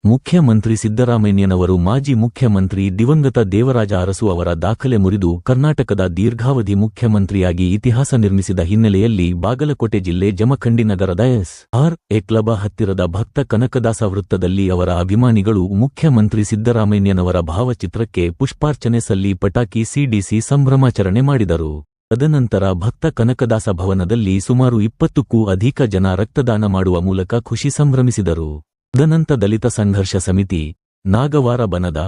ಮುಖ್ಯಮಂತ್ರಿ ಸಿದ್ದರಾಮಯ್ಯನವರು ಮಾಜಿ ಮುಖ್ಯಮಂತ್ರಿ ದಿವಂಗತ ದೇವರಾಜ ಅರಸು ಅವರ ದಾಖಲೆ ಮುರಿದು ಕರ್ನಾಟಕದ ದೀರ್ಘಾವಧಿ ಮುಖ್ಯಮಂತ್ರಿಯಾಗಿ ಇತಿಹಾಸ ನಿರ್ಮಿಸಿದ ಹಿನ್ನೆಲೆಯಲ್ಲಿ ಬಾಗಲಕೋಟೆ ಜಿಲ್ಲೆ ಜಮಖಂಡಿ ನಗರದ ಎಸ್.ಆರ್.ಎ ಕ್ಲಬ ಹತ್ತಿರದ ಭಕ್ತ ಕನಕದಾಸ ವೃತ್ತದಲ್ಲಿ ಅವರ ಅಭಿಮಾನಿಗಳು ಮುಖ್ಯಮಂತ್ರಿ ಸಿದ್ದರಾಮಯ್ಯನವರ ಭಾವಚಿತ್ರಕ್ಕೆ ಪುಷ್ಪಾರ್ಚನೆ ಸಲ್ಲಿ ಪಟಾಕಿ ಸಿಡಿಸಿ ಸಂಭ್ರಮಾಚರಣೆ ಮಾಡಿದರು. ತದನಂತರ ಭಕ್ತ ಕನಕದಾಸ ಭವನದಲ್ಲಿ ಸುಮಾರು 20ಕ್ಕೂ ಅಧಿಕ ಜನ ರಕ್ತದಾನ ಮಾಡುವ ಮೂಲಕ ಖುಷಿ ಸಂಭ್ರಮಿಸಿದರು. ತದನಂತರ ದಲಿತ ಸಂಘರ್ಷ ಸಮಿತಿ, ನಾಗವಾರ ಬನದ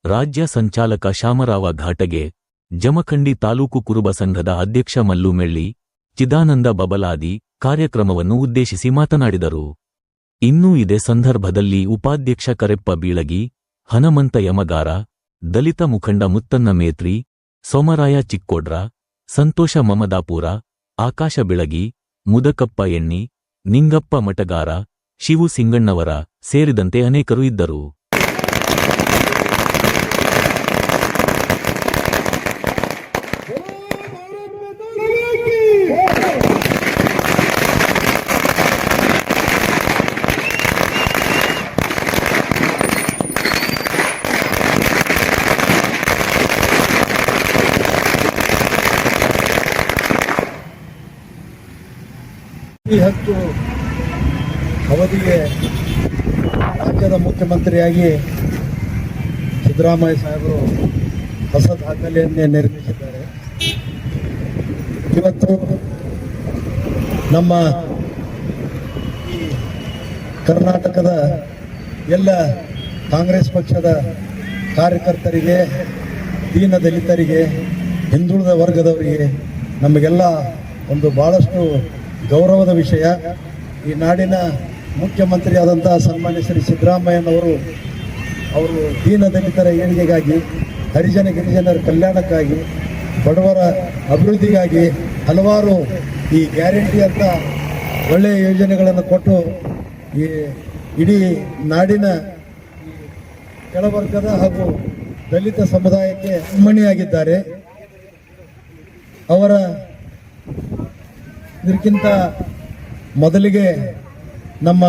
ರಾಜ್ಯ ಸಂಚಾಲಕ ಶಾಮರಾವ ಘಾಟಗೆ, ಜಮಖಂಡಿ ತಾಲೂಕು ಕುರುಬ ಸಂಘದ ಅಧ್ಯಕ್ಷ ಮಲ್ಲು ಮೆಳ್ಳಿ, ಚಿದಾನಂದ ಬಬಲಾದಿ ಕಾರ್ಯಕ್ರಮವನ್ನು ಉದ್ದೇಶಿಸಿ ಮಾತನಾಡಿದರು. ಇನ್ನೂ ಇದೇ ಸಂದರ್ಭದಲ್ಲಿ ಉಪಾಧ್ಯಕ್ಷ ಕರೆಪ್ಪ ಬೀಳಗಿ, ಹನಮಂತ ಯಮಗಾರ, ದಲಿತ ಮುಖಂಡ ಮುತ್ತನ್ನ ಮೇತ್ರಿ, ಸೋಮರಾಯ ಚಿಕ್ಕೋಡ್ರ, ಸಂತೋಷ ಮಮದಾಪುರ, ಆಕಾಶ ಬೆಳಗಿ, ಮುದಕಪ್ಪ ಎಣ್ಣಿ, ನಿಂಗಪ್ಪ ಮಟಗಾರ, ಶಿವು ಸಿಂಗಣ್ಣವರ ಸೇರಿದಂತೆ ಅನೇಕರು ಇದ್ದರು. ಹೆಚ್ಚು ಅವಧಿಗೆ ರಾಜ್ಯದ ಮುಖ್ಯಮಂತ್ರಿಯಾಗಿ ಸಿದ್ದರಾಮಯ್ಯ ಸಾಹೇಬರು ಹೊಸ ದಾಖಲೆಯನ್ನೇ ನಿರ್ಮಿಸಿದ್ದಾರೆ. ಇವತ್ತು ನಮ್ಮ ಈ ಕರ್ನಾಟಕದ ಎಲ್ಲ ಕಾಂಗ್ರೆಸ್ ಪಕ್ಷದ ಕಾರ್ಯಕರ್ತರಿಗೆ, ದೀನ ದಲಿತರಿಗೆ, ಹಿಂದುಳಿದ ವರ್ಗದವರಿಗೆ ನಮಗೆಲ್ಲ ಒಂದು ಭಾಳಷ್ಟು ಗೌರವದ ವಿಷಯ. ಈ ನಾಡಿನ ಮುಖ್ಯಮಂತ್ರಿ ಆದಂತಹ ಸನ್ಮಾನ್ಯ ಶ್ರೀ ಸಿದ್ದರಾಮಯ್ಯನವರು ದೀನ ದಲಿತರ ಏಳಿಗೆಗಾಗಿ, ಹರಿಜನ ಗಿರಿಜನರ ಕಲ್ಯಾಣಕ್ಕಾಗಿ, ಬಡವರ ಅಭಿವೃದ್ಧಿಗಾಗಿ ಹಲವಾರು ಈ ಗ್ಯಾರಂಟಿ ಅಂತ ಒಳ್ಳೆಯ ಯೋಜನೆಗಳನ್ನು ಕೊಟ್ಟು ಈ ಇಡೀ ನಾಡಿನ ಕೆಳವರ್ಗದ ಹಾಗೂ ದಲಿತ ಸಮುದಾಯಕ್ಕೆ ಅಮ್ಮಣಿಯಾಗಿದ್ದಾರೆ. ಅವರ ಇದಕ್ಕಿಂತ ಮೊದಲಿಗೆ ನಮ್ಮ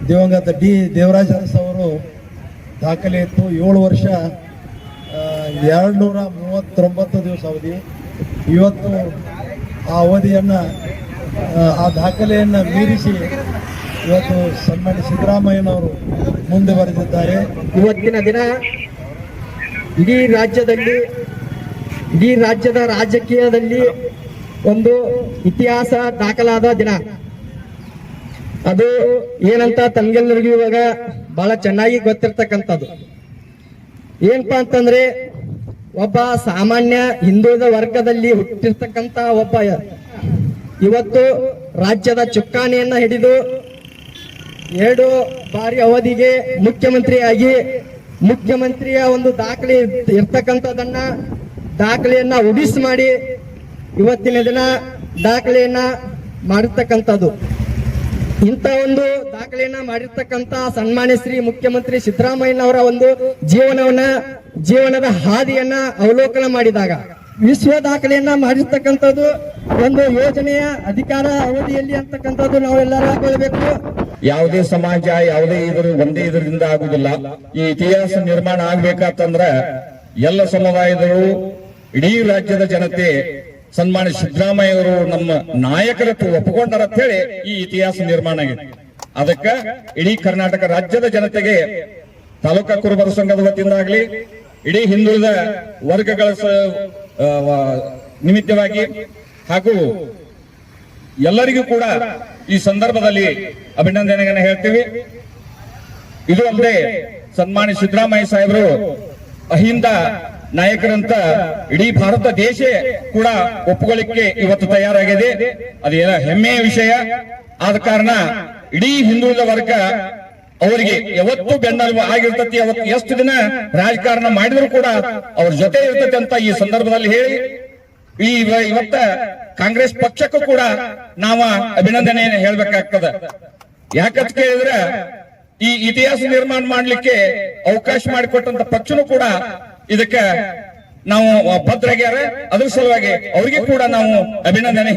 ದಿವಂಗತ ದೇವರಾಜ ಅರಸು ಅವರು ದಾಖಲೆ ಇತ್ತು. 7 ವರ್ಷ 239 ದಿವಸ ಅವಧಿ. ಇವತ್ತು ಆ ಅವಧಿಯನ್ನು, ಆ ದಾಖಲೆಯನ್ನು ಮೀರಿಸಿ ಇವತ್ತು ಸನ್ಮಾನ್ಯ ಸಿದ್ದರಾಮಯ್ಯನವರು ಮುಂದೆ ಬರೆದಿದ್ದಾರೆ. ಇವತ್ತಿನ ದಿನ ಇಡೀ ರಾಜ್ಯದ ರಾಜಕೀಯದಲ್ಲಿ ಒಂದು ಇತಿಹಾಸ ದಾಖಲಾದ ದಿನ. ಅದು ಏನಂತ ತಮ್ಗೆಲ್ಲರಿಗೂ ಇವಾಗ ಬಹಳ ಚೆನ್ನಾಗಿ ಗೊತ್ತಿರ್ತಕ್ಕಂಥದ್ದು. ಏನಪ್ಪಾ ಅಂತಂದ್ರೆ, ಒಬ್ಬ ಸಾಮಾನ್ಯ ಹಿಂದುಳಿದ ವರ್ಗದಲ್ಲಿ ಹುಟ್ಟಿರ್ತಕ್ಕಂಥ ಒಬ್ಬ ಇವತ್ತು ರಾಜ್ಯದ ಚುಕ್ಕಾಣಿಯನ್ನ ಹಿಡಿದು 2 ಬಾರಿ ಅವಧಿಗೆ ಮುಖ್ಯಮಂತ್ರಿಯ ಒಂದು ದಾಖಲೆ ದಾಖಲೆಯನ್ನ ಉಡಿಸ್ ಮಾಡಿ ಇವತ್ತಿನ ದಿನ ದಾಖಲೆಯನ್ನ ಮಾಡಿರ್ತಕ್ಕಂಥದ್ದು. ಇಂಥ ಒಂದು ದಾಖಲೆಯನ್ನ ಮಾಡಿರ್ತಕ್ಕಂಥ ಸನ್ಮಾನ್ಯ ಶ್ರೀ ಮುಖ್ಯಮಂತ್ರಿ ಸಿದ್ದರಾಮಯ್ಯನವರ ಒಂದು ಜೀವನದ ಹಾದಿಯನ್ನ ಅವಲೋಕನ ಮಾಡಿದಾಗ ವಿಶ್ವ ದಾಖಲೆಯನ್ನ ಮಾಡಿರ್ತಕ್ಕಂಥದ್ದು ಒಂದು ಯೋಜನೆಯ ಅಧಿಕಾರ ಅವಧಿಯಲ್ಲಿ ಅಂತಕ್ಕಂಥದ್ದು ನಾವೆಲ್ಲರೂ ಹಾಕೊಳ್ಬೇಕು. ಯಾವುದೇ ಸಮಾಜ ಒಂದೇ ಇದರಿಂದ ಆಗುದಿಲ್ಲ. ಈ ಇತಿಹಾಸ ನಿರ್ಮಾಣ ಆಗ್ಬೇಕಂತಂದ್ರ ಎಲ್ಲ ಸಮುದಾಯದವರು, ಇಡೀ ರಾಜ್ಯದ ಜನತೆ ಸನ್ಮಾನ್ಯ ಸಿದ್ದರಾಮಯ್ಯ ಅವರು ನಮ್ಮ ನಾಯಕರತ್ತು ಒಪ್ಪಿಕೊಂಡಾರ ಅಂತ ಹೇಳಿ ಈ ಇತಿಹಾಸ ನಿರ್ಮಾಣ ಆಗಿದೆ. ಅದಕ್ಕ ಇಡೀ ಕರ್ನಾಟಕ ರಾಜ್ಯದ ಜನತೆಗೆ, ತಾಲೂಕಾ ಕುರುಬರ ಸಂಘದ ವತಿಯಿಂದಾಗ್ಲಿ, ಇಡೀ ಹಿಂದುಳಿದ ವರ್ಗಗಳ ನಿಮಿತ್ತವಾಗಿ ಹಾಗೂ ಎಲ್ಲರಿಗೂ ಕೂಡ ಈ ಸಂದರ್ಭದಲ್ಲಿ ಅಭಿನಂದನೆಗಳನ್ನು ಹೇಳ್ತೀವಿ. ಇದು ಅಲ್ಲದೆ ಸನ್ಮಾನ್ಯ ಸಿದ್ದರಾಮಯ್ಯ ಸಾಹೇಬರು ಅಹಿಂದ ನಾಯಕರಂತ ಇಡೀ ಭಾರತ ದೇಶ ಕೂಡ ಒಪ್ಪುಗಳಿಕೆ ಇವತ್ತು ತಯಾರಾಗಿದೆ. ಅದೇನ ಹೆಮ್ಮೆಯ ವಿಷಯ. ಆದ ಕಾರಣ ಇಡೀ ಹಿಂದುಳಿದ ವರ್ಗ ಅವರಿಗೆ ಯಾವತ್ತು ಬೆನ್ನೆಲುಬು ಆಗಿರ್ತತಿ. ಅವತ್ತು ಎಷ್ಟು ದಿನ ರಾಜಕಾರಣ ಮಾಡಿದ್ರು ಕೂಡ ಅವ್ರ ಜೊತೆ ಇರ್ತತಿ ಅಂತ ಈ ಸಂದರ್ಭದಲ್ಲಿ ಹೇಳಿ, ಇವತ್ತ ಕಾಂಗ್ರೆಸ್ ಪಕ್ಷಕ್ಕೂ ಕೂಡ ನಾವು ಅಭಿನಂದನೆಯನ್ನು ಹೇಳ್ಬೇಕಾಗ್ತದ. ಯಾಕಂತ ಕೇಳಿದ್ರೆ, ಈ ಇತಿಹಾಸ ನಿರ್ಮಾಣ ಮಾಡ್ಲಿಕ್ಕೆ ಅವಕಾಶ ಮಾಡಿಕೊಟ್ಟಂತ ಪಕ್ಷನೂ ಕೂಡ ಇದಕ್ಕೆ ನಾವು ಭದ್ರಾಗ್ಯಾರ. ಅದ್ರ ಸಲುವಾಗಿ ಅವರಿಗೆ ಕೂಡ ನಾವು ಅಭಿನಂದನೆ